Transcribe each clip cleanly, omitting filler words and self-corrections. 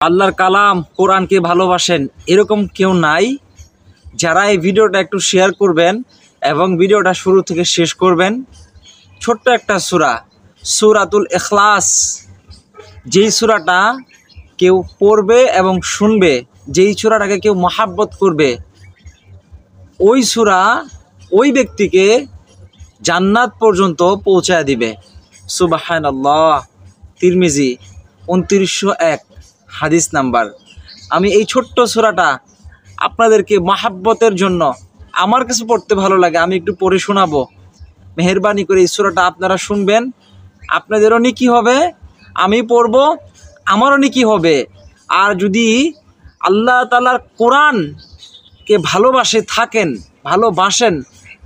আল্লাহর কালাম কোরআনকে ভালোবাসেন এরকম কেউ নাই। যারা এই ভিডিওটা একটু শেয়ার করবেন এবং ভিডিওটা শুরু থেকে শেষ করবেন। ছোট্ট একটা সূরা, সূরাতুল ইখলাস, যেই সূরাটা কেউ পড়বে এবং শুনবে, যেই সূরাটাকে কেউ মহাব্বত করবে, ওই সূরা ওই ব্যক্তিকে জান্নাত পর্যন্ত পৌঁছায় দিবে। সুবহানাল্লাহ। তিরমিজি 2901 হাদিস নাম্বার। আমি এই ছোট্ট সূরাটা আপনাদেরকে মহাব্বতের জন্য, আমার কাছে পড়তে ভালো লাগে, আমি একটু পড়ে শোনাবো। মেহেরবানি করে এই সূরাটা আপনারা শুনবেন, আপনাদেরও নেকি হবে, আমি পড়ব, আমারও নেকি হবে। আর যদি আল্লাহ তাআলার কোরআনকে ভালোবাসেন,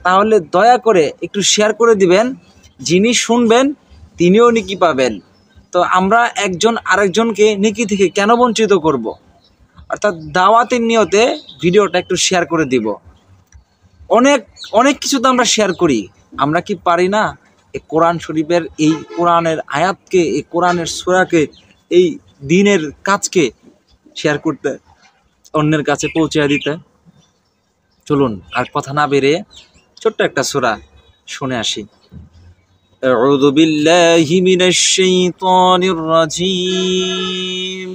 তাহলে দয়া করে একটু শেয়ার করে দিবেন। যিনি শুনবেন তিনিও নেকি পাবেন। তো আমরা একজন আরেকজনকে নেকি থেকে কেন বঞ্চিত করব? অর্থাৎ দাওয়াতের নিয়তে ভিডিওটা একটু শেয়ার করে দিব। অনেক কিছু তো আমরা শেয়ার করি, আমরা কি পারি না এই কোরআন শরীফের, এই কোরআনের আয়াতকে, এই কোরআনের সূরাকে, এই দ্বীনের কাজকে শেয়ার করতে, অন্যের কাছে পৌঁছে দিতে? চলুন আর কথা না বেরিয়ে ছোট্ট একটা সূরা শুনে আসি। আউযু বিল্লাহি মিনাশ শাইতানির রাজীম।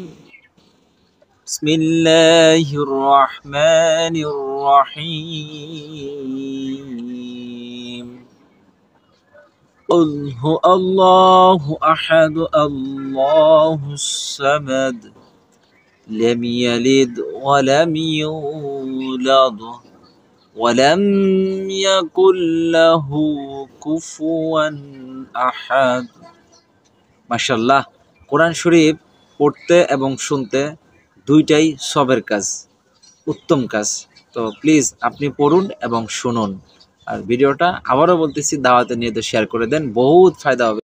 বিসমিল্লাহির রহমানির রহিম। কুল হুয়াল্লাহু আহাদ আল্লাহুস সামাদ লাম ইয়ালিদ ওয়া লাম ইউলাদ ওয়ালাম ইয়াকুল লাহু কুফুয়ান আহাদ। মাশাআল্লাহ। কোরআন শরীফ পড়তে এবং শুনতে দুইটাই সবের কাজ, উত্তম কাজ। তো প্লিজ আপনি পড়ুন এবং শুনুন। আর ভিডিওটা আবারও বলতেছি, দাওয়াতে নিয়ে তো শেয়ার করে দেন, বহুত ফায়দা হবে।